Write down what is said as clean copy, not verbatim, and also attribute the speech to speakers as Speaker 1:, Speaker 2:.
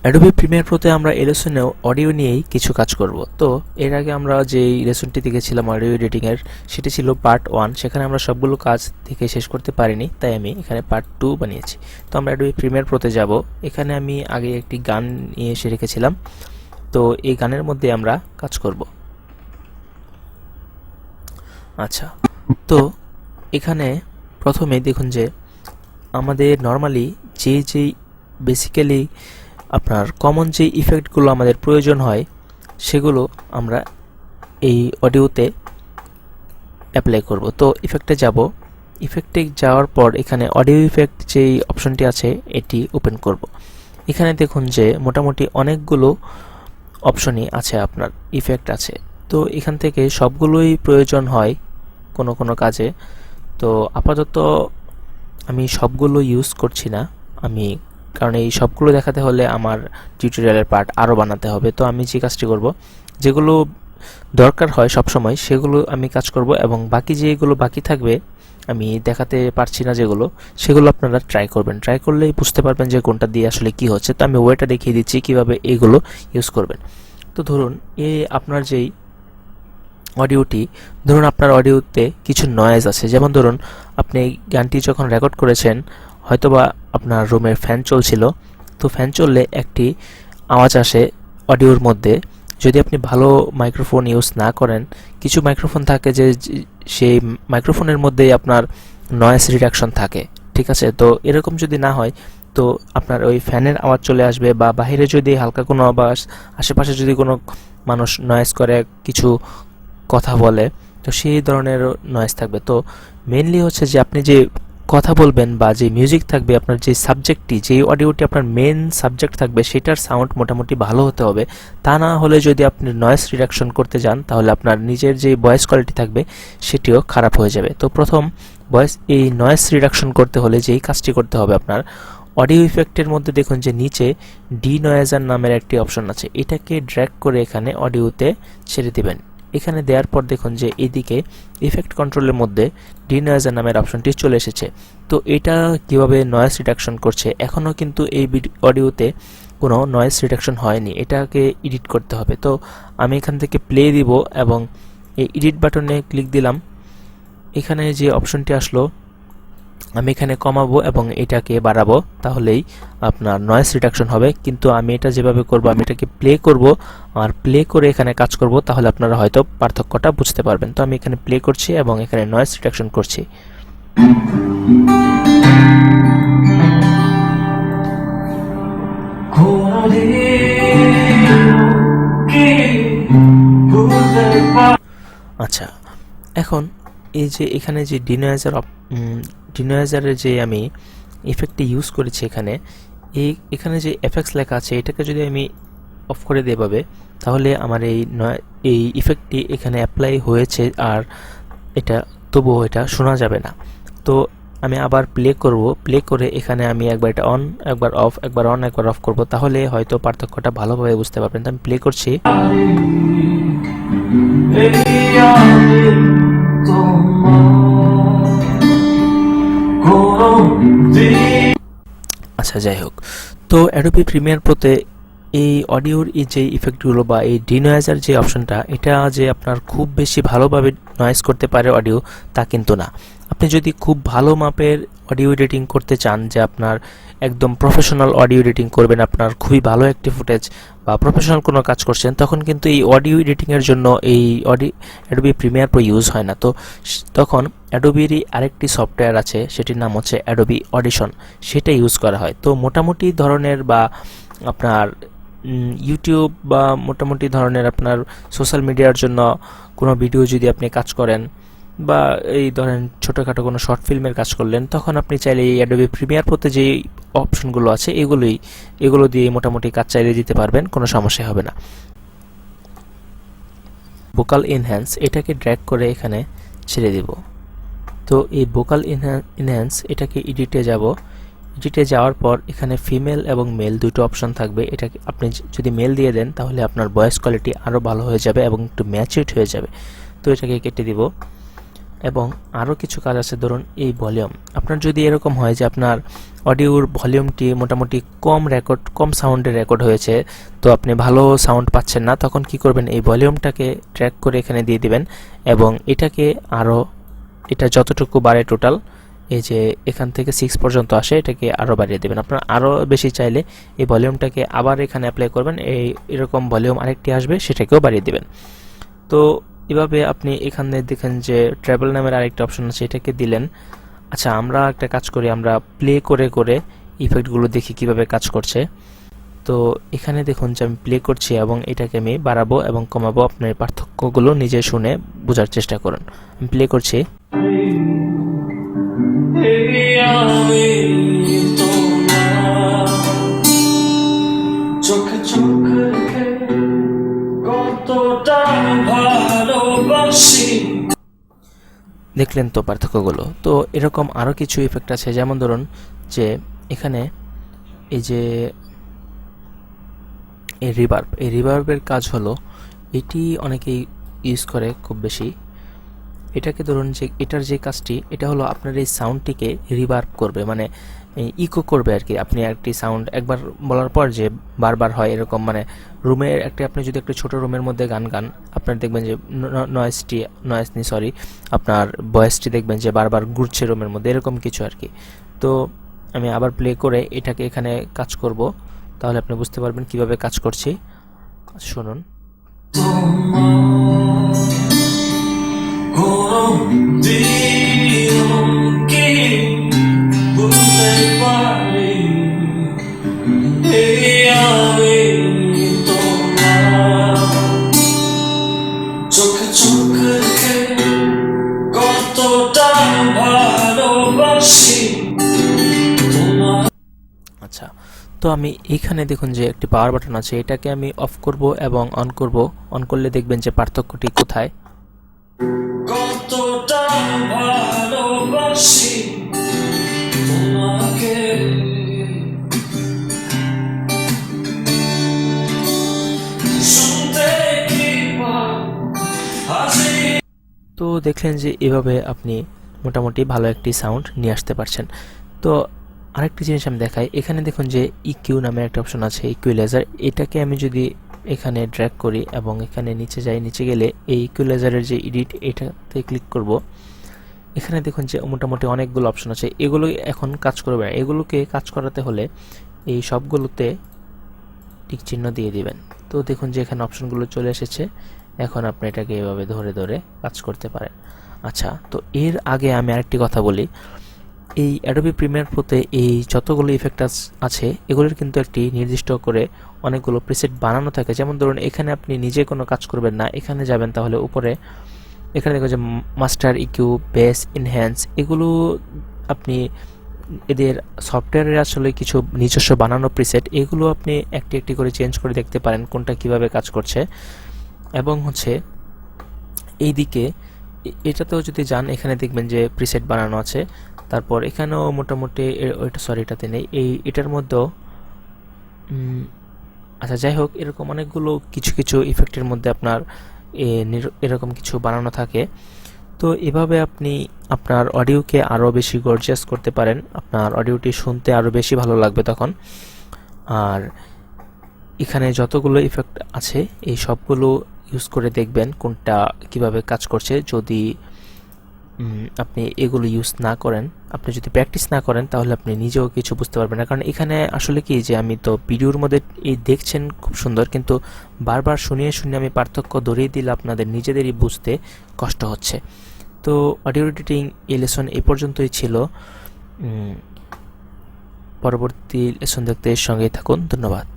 Speaker 1: Adobe Premiere প্রোতে আমরা এই লেসনেও audio নিয়েই কিছু কাজ করব। তো এর আগে আমরা যে লেসনটি দেখেছিলাম অডিও এডিটিংয়ের, সেটি ছিল পার্ট 1। সেখানে আমরা সবগুলো কাজ দেখে শেষ করতে পারিনি, তাই আমি এখানে পার্ট 2 বানিয়েছি। তো আমরা অ্যাডোবি প্রিমিয়ার প্রোতে যাব। এখানে আমি আগে একটি গান নিয়ে এসে রেখেছিলাম, তো এই গানের মধ্যে আমরা কাজ করব। আচ্ছা, তো এখানে প্রথমে দেখুন যে আমাদের নর্মালি যেই বেসিক্যালি আপনার কমন যে ইফেক্টগুলো আমাদের প্রয়োজন হয় সেগুলো আমরা এই অডিওতে অ্যাপ্লাই করব। তো ইফেক্টে যাব, ইফেক্টে যাওয়ার পর এখানে অডিও ইফেক্ট যেই অপশনটি আছে এটি ওপেন করব। এখানে দেখুন যে মোটামুটি অনেকগুলো অপশনই আছে, আপনার ইফেক্ট আছে। তো এখান থেকে সবগুলোই প্রয়োজন হয় কোনো কাজে। তো আপাতত আমি সবগুলো ইউজ করছি না, কারণ এই সবগুলো দেখাতে হলে আমার টিউটোরিয়ালের পার্ট আরও বানাতে হবে। তো আমি যে কাজটি করব, যেগুলো দরকার হয় সব সময় সেগুলো আমি কাজ করব, এবং বাকি যেগুলো বাকি থাকবে আমি দেখাতে পারছি না সেগুলো আপনারা ট্রাই করবেন। ট্রাই করলেই বুঝতে পারবেন যে কোনটা দিয়ে আসলে কি হচ্ছে। তো আমি ওয়েটা দেখিয়ে দিচ্ছি কিভাবে এগুলো ইউজ করবেন। তো ধরুন আপনার যেই অডিওটি, ধরুন আপনার অডিওতে কিছু নয়েজ আছে, যেমন ধরুন আপনি গানটি যখন রেকর্ড করেছেন হয়তোবা আপনার রুমের ফ্যান চলছিল, তো ফ্যান চললে একটি আওয়াজ আসে অডিওর মধ্যে। যদি আপনি ভালো মাইক্রোফোন ইউজ না করেন, কিছু মাইক্রোফোন থাকে যে সেই মাইক্রোফোনের মধ্যেই আপনার নয়েজ রিডাকশন থাকে, ঠিক আছে? তো এরকম যদি না হয়, তো আপনার ওই ফ্যানের আওয়াজ চলে আসবে, বা বাহিরে যদি হালকা কোনো আওয়াজ, আশেপাশে যদি কোনো মানুষ নয়েজ করে, কিছু কথা বলে, তো সেই ধরনের নয়েজ থাকবে। তো মেইনলি হচ্ছে যে আপনি যে কথা বলবেন বা যে মিউজিক থাকবে, আপনার যে সাবজেক্টটি, যে অডিওটি আপনার মেন সাবজেক্ট থাকবে, সেটার সাউন্ড মোটামুটি ভালো হতে হবে। তা না হলে যদি আপনি নয়েজ রিডাকশন করতে যান, তাহলে আপনার নিজের যে ভয়েস কোয়ালিটি থাকবে সেটিও খারাপ হয়ে যাবে। তো প্রথম এই নয়েজ রিডাকশন করতে হলে যেই কাজটি করতে হবে, আপনার অডিও ইফেক্টের মধ্যে দেখুন যে নিচে ডিনয়েজার নামের একটি অপশন আছে, এটাকে ড্র্যাগ করে এখানে অডিওতে ছেড়ে দিবেন। এখানে দেওয়ার পর দেখুন যে এদিকে ইফেক্ট কন্ট্রোলের মধ্যে ডিনয়েজার নামের অপশনটি চলে এসেছে। তো এটা কিভাবে নয়েজ রিডাকশন করছে, এখনও কিন্তু এই অডিওতে কোনো নয়েজ রিডাকশন হয়নি, এটাকে এডিট করতে হবে। তো আমি এখান থেকে প্লে দিব এবং এই এডিট বাটনে ক্লিক দিলাম। এখানে যে অপশনটি আসলো, আমি এখানে কমাবো এবং এটাকে বাড়াবো, তাহলেই আপনার নয়েজ রিডাকশন হবে। কিন্তু আমি এটা যেভাবে করব, আমি এটাকে প্লে করব আর প্লে করে এখানে কাজ করব, তাহলে আপনারা হয়তো পার্থক্যটা বুঝতে পারবেন। তো আমি এখানে প্লে করছি এবং এখানে নয়েজ রিডাকশন করছি। আচ্ছা, এখন এই যে এখানে যে ডিনয়েজারের যে আমি ইফেক্টটি ইউজ করেছি, এখানে যে এফেক্টস লেখা আছে, এটাকে যদি আমি অফ করে দিই এভাবে, তাহলে আমার এই ইফেক্টটি এখানে অ্যাপ্লাই হয়েছে, আর তবুও এটা শোনা যাবে না। তো আমি আবার প্লে করব, প্লে করে এখানে আমি একবার এটা অন, একবার অফ, একবার অন, একবার অফ করব, তাহলে হয়তো পার্থক্যটা ভালোভাবে বুঝতে পারবেন। তো আমি প্লে করছি। আচ্ছা, যাই হোক, তো অ্যাডোবি প্রিমিয়ার প্রোতে এই অডিওর যে ইফেক্টগুলো বা এই ডিনয়েজার যে অপশনটা, এটা যে আপনার খুব বেশি ভালোভাবে নয়েজ করতে পারে অডিও, তা কিন্তু না। আপনি যদি খুব ভালো মাপের অডিও এডিটিং করতে চান, যে আপনার একদম প্রফেশনাল অডিও এডিটিং করবেন, আপনার খুবই ভালো একটি ফুটেজ বা প্রফেশনাল কোনো কাজ করছেন, তখন কিন্তু এই অডিও এডিটিংয়ের জন্য এই অ্যাডোবি প্রিমিয়ার প্রো ইউজ হয় না। তো তখন অ্যাডোবিরই আরেকটি সফটওয়্যার আছে, সেটির নাম হচ্ছে অ্যাডোবি অডিশন, সেটা ইউজ করা হয়। তো মোটামুটি ধরনের বা আপনার ইউটিউব বা মোটামুটি ধরনের আপনার সোশ্যাল মিডিয়ার জন্য কোনো ভিডিও যদি আপনি কাজ করেন, বা এই ধরেন ছোটোখাটো কোনো শর্ট ফিল্মের কাজ করলেন, তখন আপনি চাইলে এই অ্যাডোবি প্রিমিয়ার প্রোতে যে অপশনগুলো আছে এগুলো দিয়ে মোটামুটি কাজ চালিয়ে দিতে পারবেন, কোনো সমস্যা হবে না। ভোকাল এনহ্যান্স, এটাকে ড্র্যাগ করে এখানে ছেড়ে দেব। তো এই ভোকাল এনহ্যান্স, এটাকে এডিটে যাব। এডিটে যাওয়ার পর এখানে ফিমেল এবং মেল দুটো অপশন থাকবে। এটাকে আপনি যদি মেল দিয়ে দেন, তাহলে আপনার ভয়েস কোয়ালিটি আরও ভালো হয়ে যাবে এবং একটু ম্যাচিউরড হয়ে যাবে। তো এটাকে কেটে দিব। এবং আরও কিছু কাজ আছে। ধরুন এই ভলিউম, আপনার যদি এরকম হয় যে আপনার অডিওর ভলিউমটি মোটামুটি কম সাউন্ডে রেকর্ড হয়েছে, তো আপনি ভালো সাউন্ড পাচ্ছেন না, তখন কি করবেন, এই ভলিউমটাকে ট্র্যাক করে এখানে দিয়ে দিবেন এবং এটা যতটুকু বাড়ে টোটাল, এই যে এখান থেকে 6 পর্যন্ত আসে, এটাকে আরও বাড়িয়ে দেবেন। আপনার আরও বেশি চাইলে এই ভলিউমটাকে আবার এখানে অ্যাপ্লাই করবেন, এরকম ভলিউম আরেকটি আসবে, সেটাকেও বাড়িয়ে দেবেন। তো এভাবে আপনি এখানে দেখেন যে ট্র্যাভেল নামের আরেকটা অপশন আছে, এটাকে দিলেন। আচ্ছা, আমরা একটা কাজ করি, আমরা প্লে করে করে ইফেক্টগুলো দেখি কিভাবে কাজ করছে। তো এখানে দেখুন যে আমি প্লে করছি এবং এটাকে আমি বাড়াবো এবং কমাবো, আপনার পার্থক্যগুলো নিজে শুনে বোঝার চেষ্টা করুন। আমি প্লে করছি। দেখলেন তো পার্থক্যগুলো। তো এরকম আরও কিছু ইফেক্ট আছে, যেমন ধরুন যে এখানে এই যে এই রিভার্বের কাজ হলো, এটি অনেকেই ইউজ করে খুব বেশি। এটাকে ধরুন যে এটার যে কাজটি, এটা হলো আপনার এই সাউন্ডটিকে রিভার্ব করবে, মানে ইকো করবে আর কি। আপনি একটি সাউন্ড একবার বলার পর যে বারবার হয় এরকম, মানে আপনি যদি একটা ছোট রুমের মধ্যে গান, আপনার দেখবেন যে আপনার ভয়েসটি দেখবেন যে বারবার ঘুরছে রুমের মধ্যে, এরকম কিছু আর কি। তো আমি আবার প্লে করে এটাকে এখানে কাজ করব, তাহলে আপনি বুঝতে পারবেন কিভাবে কাজ করছি। শুনুন। আচ্ছা, তো আমি এইখানে দেখুন যে একটি পাওয়ার বাটন আছে, এটাকে আমি অফ করব এবং অন করব। অন করলে দেখবেন যে পার্থক্যটি কোথায়। তো দেখলেন যে এভাবে আপনি মোটামুটি ভালো একটি সাউন্ড নিয়ে আসতে পারছেন। তো আরেকটি জিনিস আমি দেখাই, এখানে দেখুন যে ইকিউ নামে একটা অপশন আছে, ইকুয়ালাইজার। এটাকে আমি যদি এখানে ড্র্যাগ করি এবং এখানে নিচে যাই, নিচে গেলে এই ইকুয়ালাইজারের যে এডিট, এটাতে ক্লিক করব। এখানে দেখুন যে মোটামুটি অনেকগুলো অপশন আছে, এগুলো এখন কাজ করবে না। এগুলোকে কাজ করাতে হলে এই সবগুলোতে টিক চিহ্ন দিয়ে দিবেন। তো দেখুন যে এখানে অপশনগুলো চলে এসেছে, এখন আপনি এটাকে এভাবে ধরে ধরে কাজ করতে পারেন। আচ্ছা, তো এর আগে আমি আরেকটি কথা বলি, এই অ্যাডোবি প্রিমিয়ার প্রোতে এই যতগুলো ইফেক্ট আছে, এগুলোর কিন্তু একটি নির্দিষ্ট করে অনেকগুলো প্রিসেট বানানো থাকে। যেমন ধরুন এখানে আপনি নিজে কোনো কাজ করবেন না, এখানে যাবেন, তাহলে উপরে এখানে দেখো যে মাস্টার, ইকিউ, বেস, ইনহ্যান্স, এগুলো আপনি এদের সফটওয়্যারের আসলে কিছু নিজস্ব বানানো প্রিসেট, এগুলো আপনি একটি একটি করে চেঞ্জ করে দেখতে পারেন কোনটা কিভাবে কাজ করছে। এবং এইদিকে এটাতেও যদি যান, এখানে দেখবেন যে প্রিসেট বানানো আছে। তারপর এখানেও মোটামুটি এটাতে নেই, এটার মধ্যেও আচ্ছা যাই হোক, এরকম অনেকগুলো কিছু কিছু ইফেক্টের মধ্যে আপনার এরকম কিছু বানানো থাকে। তো এভাবে আপনি আপনার অডিওকে আরও বেশি গর্জিয়াস করতে পারেন, আপনার অডিওটি শুনতে আরও বেশি ভালো লাগবে তখন। আর এখানে যতগুলো ইফেক্ট আছে, এই সবগুলো ইউজ করে দেখবেন কোনটা কিভাবে কাজ করছে। যদি আপনি এগুলো ইউজ না করেন, আপনি যদি প্র্যাকটিস না করেন, তাহলে আপনি নিজেও কিছু বুঝতে পারবেন না। কারণ এখানে আসলে কি, যে আমি তো ভিডিওর মধ্যে দেখছেন খুব সুন্দর, কিন্তু বারবার শুনিয়ে শুনিয়ে আমি পার্থক্য ধরিয়ে দিলে আপনাদের নিজেদেরই বুঝতে কষ্ট হচ্ছে। তো অডিও এডিটিং এই লেসন এই পর্যন্তই ছিল। পরবর্তী লেসন দেখতে সঙ্গেই থাকুন। ধন্যবাদ।